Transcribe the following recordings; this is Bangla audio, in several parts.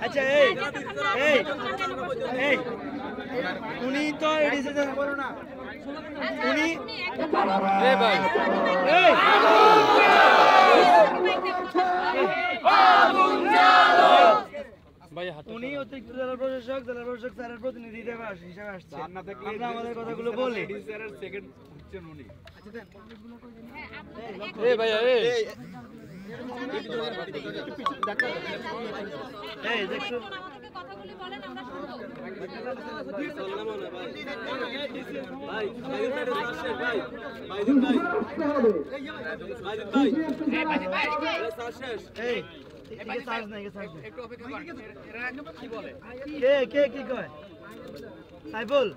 আচ্ছা এই উনি তো উনি ভাই উনি অতিরিক্ত জেলা প্রশাসক স্যারের প্রতিনিধি হিসেবে আসছে। আমরা আমাদের কথাগুলো বলি। কি কয় সাইফুল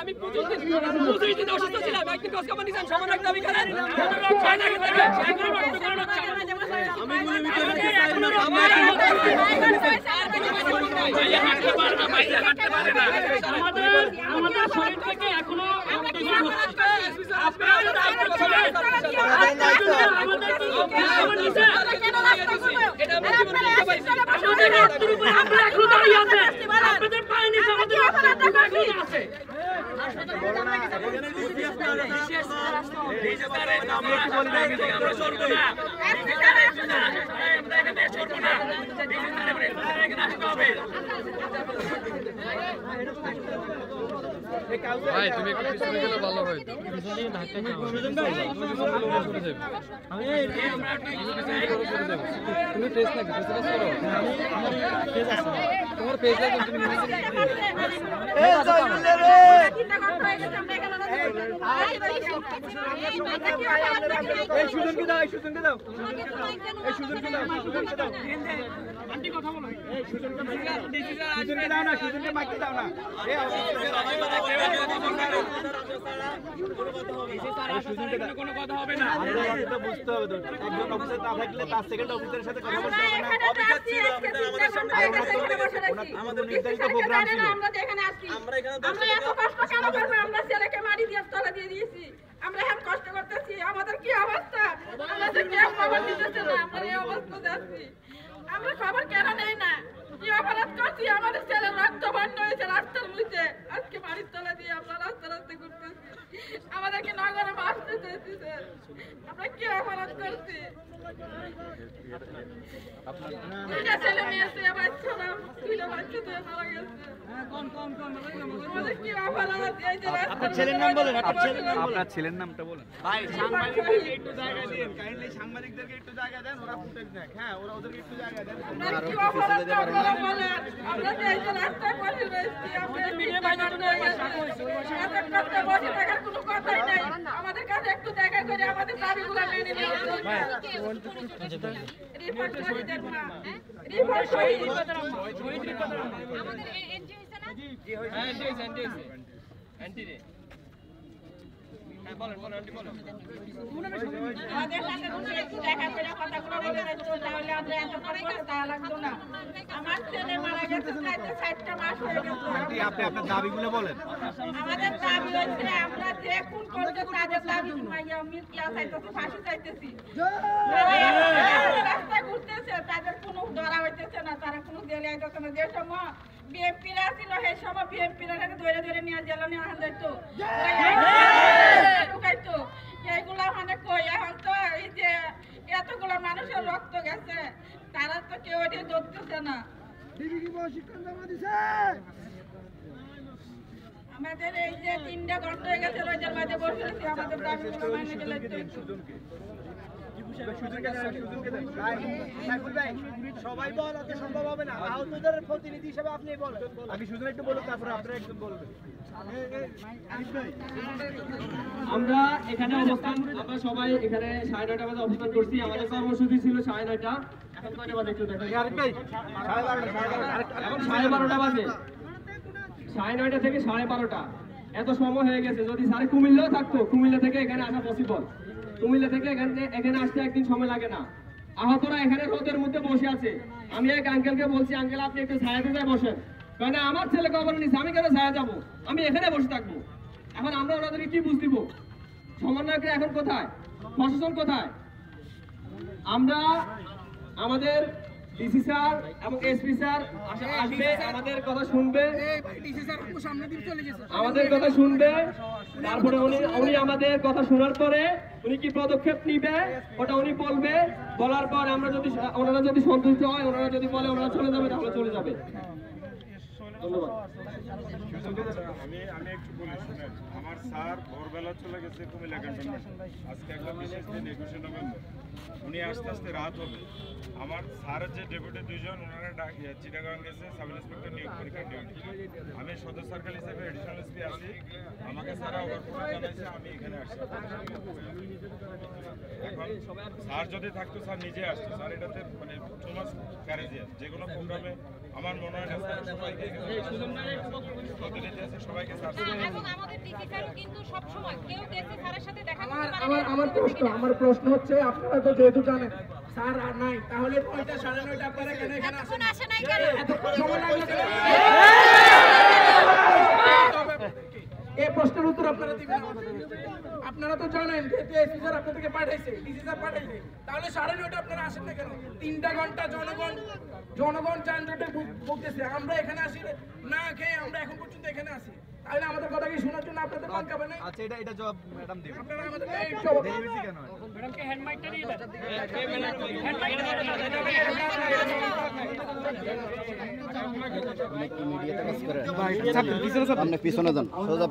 আমি 25 দিন অসুস্থ ছিলাম, একদিন খোঁজ খবর নিয়েছেন, সমান দাবি করেন। আমাদের শরীর থেকে এখনো ভাই তুমি একটু পিছনে গেলে ভালো হয় তো তুমি ফেস নাকি ফেস করো তোমার ফেস লাগে তুমি এই সুজনকে দাও আন্টি কথা বলো এই সুজনকে দাও না সুজনকে মাইকে দাও না কোনো কথা হবে না এটা বুঝতে হবে তো একজন অফিসার না থাকলে তার সেকেন্ড অফিসারের সাথে কথা বলতে হবে না অফিসার ছিল আমাদের সামনে আমাদের নির্ধারিত প্রোগ্রাম ছিল আমরা এত কষ্ট কেন করব আমরা ছেলেকে মারি দিয়ে তলা দিয়ে দিয়েছি আমরা এখন কষ্ট করতেছি আমাদের কি অবস্থা আমাদের কি খবর দিতেছে না আমরা এই অবস্থা যাচ্ছি আমরা খবর কেন নেই না কি অপরাধ করছি আমাদের ছেলে রক্ত বন্ধ হয়েছে রাস্তার মধ্যে আজকে বাড়ির তলা দিয়ে আমরা রাস্তা ঘুরতেছি আমাদেরকে নগরে মারতে চাইতেছে আমরা কি অপরাধ করছি ছেলে মেয়ে সে বাচ্চারা দুইটা বাচ্চা তো মারা গেছে আমাদের কি অপরাধ এই যে আপনার ছেলের নাম বলেন আপনার ছেলের নামটা বলেন ভাই সাংবাদিকদেরকে একটু জায়গা দেন কাইন্ডলি সাংবাদিকদেরকে একটু জায়গা দেন ওরা ফুটেজ দেখ হ্যাঁ ওরা ওদেরকে একটু জায়গা দেন আমরা কি অপরাধ বলেন আমরা যে এই রাস্তায় বসে রয়েছি আমরা মিডিয়া বাইরে করতে বসে থাকার কোনো কথাই নাই আমাদের কাছে একটু দেখা করে আমাদের দাবিগুলো মেনে নিন রিপোর্ট করে দেন না রিপোর্ট শহীদ আমাদের এনজিও হইছে না জি হইছে এনটি রে হ্যাঁ বলেন আন্টি বলেন আমাদের সাথে কোনো একটু দেখা করে কথাগুলো বলে দিতে তাহলে আমরা এত পরে কথা লাগতো না আমার ছেলে মারা গেছে প্রায় 60টা মাস হয়ে গেছে আন্টি আপনি আপনার দাবিগুলো বলেন আমাদের দাবি হচ্ছে আমরা যে কোন করতে তাদের দাবি মাইয়া মিলকিয়া চাইতেছি ফাঁসি চাইতেছি রাস্তা ঘুরতেছে তাদের কোনো ধরা হইতেছে না তারা কোনো জেলে আইতেছে না যে সময় বিএমপিরা ছিল সেই সময় বিএমপিরা ধরে নিয়ে জেলে নিয়ে আনা যাইতো ঢুকাইতো এইগুলা মানে কই এখন তো এই যে এতগুলো মানুষের রক্ত গেছে তারা তো কেউ এটি ধরতেছে না আমাদের এই যে 3টা ঘন্টা হয়ে গেছে রোজার মাঝে বসেছি আমাদের দাবিগুলো মানে গেলে সবাই বলাতে সম্ভব হবে না, আহতদের প্রতিনিধি হিসেবে আপনি বলেন। আমি সুজন একটু বলুন, তারপরে আপনারা একজন বলবেন। আমরা এখানে অবস্থান, আমরা সবাই এখানে 9:30 বাজে অবস্থান করছি। আমাদের কর্মসূচি ছিল 9:30। এখন কয়টা বাজে একটু দেখেন। এখন 12:30 বাজে। 9:30 থেকে 12:30 এত সময় হয়ে গেছে। যদি স্যার কুমিল্লাও থাকতো, কুমিল্লা থেকে এখানে আসা পসিবল। কুমিল্লা থেকে এখানে আসতে একদিন সময় লাগে না। আহতরা এখানে রোদের মধ্যে বসে আছে। আমি এক আঙ্কেলকে বলছি, আঙ্কেল আপনি একটু ছায়াতে যায় বসেন। কেন আমার ছেলে খবর নিচ্ছে, আমি কেন ছায়া যাবো? আমি এখানে বসে থাকবো। এখন আমরা ওনাদেরকে কি বুঝ দিব? সমন্বয়করা এখন কোথায়? প্রশাসন কোথায়? আমরা আমাদের ডিসি স্যার এবং এসপি স্যার আসবে, আমাদের কথা শুনবে, আমাদের কথা শুনবে। তারপরে উনি আমাদের কথা শোনার পরে উনি কি পদক্ষেপ নিবে ওটা উনি বলবে। বলার পর আমরা যদি ওনারা যদি সন্তুষ্ট হয়, ওনারা যদি বলে ওনারা চলে যাবে, তাহলে চলে যাবে। ধন্যবাদ। আমি একটু বলি শুনেন, আমার স্যার ভোরবেলা চলে গেছে কুমিল্লা ক্যান্টনমেন্ট। আজকে একটা বিশেষ দিন 21শে নভেম্বর। উনি আস্তে আস্তে রাত হবে। আমার স্যারের যে ডেপুটি দুইজন ওনারা চিটাগাং গেছে সাব ইন্সপেক্টর নিয়োগ পরীক্ষা ডিউটি। আমি সদর সার্কেল হিসেবে এডিশনাল এসপি আছি। আমাকে স্যারা অবর্তমান জানাইছে, আমি এখানে আসছি। এখন স্যার যদি থাকতো, স্যার নিজে আসতো। স্যার এটাতে মানে টু মাচ ক্যারেজিয়াস। যে কোনো প্রোগ্রামে আমার মনে হয় না স্যার সবাইকে প্রতিনিধি আছে, সবাইকে স্যার এবং আমাদের ডিসি স্যারও কিন্তু সব সময় কেউ ডিসি স্যারের সাথে দেখা করতে পারে আমার প্রশ্ন হচ্ছে, আপনারা তো যেহেতু জানেন স্যার আর নাই, তাহলে 9:30 9:30 আপনারা কেন এখানে এখন আসে নাই কেন? এতক্ষণ সময় লাগলো কেন? এই প্রশ্নের উত্তর আপনারা দিবেন আমাদের। আপনারা তো জানেন যেহেতু এসপি স্যার আপনাদেরকে পাঠাইছে, ডিসি স্যার পাঠাইছে, তাহলে 9:30 আপনারা আসেন না কেন? 3টা ঘন্টা জনগণ যানজটে ভুগতেছে। আমরা এখানে আসি না খেয়ে, আমরা এখন পর্যন্ত এখানে আসি। তাহলে আমাদের কথা কি শোনার জন্য আপনাদের মন কাঁপে না? আচ্ছা, এটা জবাব ম্যাডাম দিবেন। আপনারা আমাদের এই জবাব দেরি হয়েছে কেন? ম্যাডামকে হ্যান্ড মাইকটা দিয়ে দেন। আপনি পিছনে যান, সোজা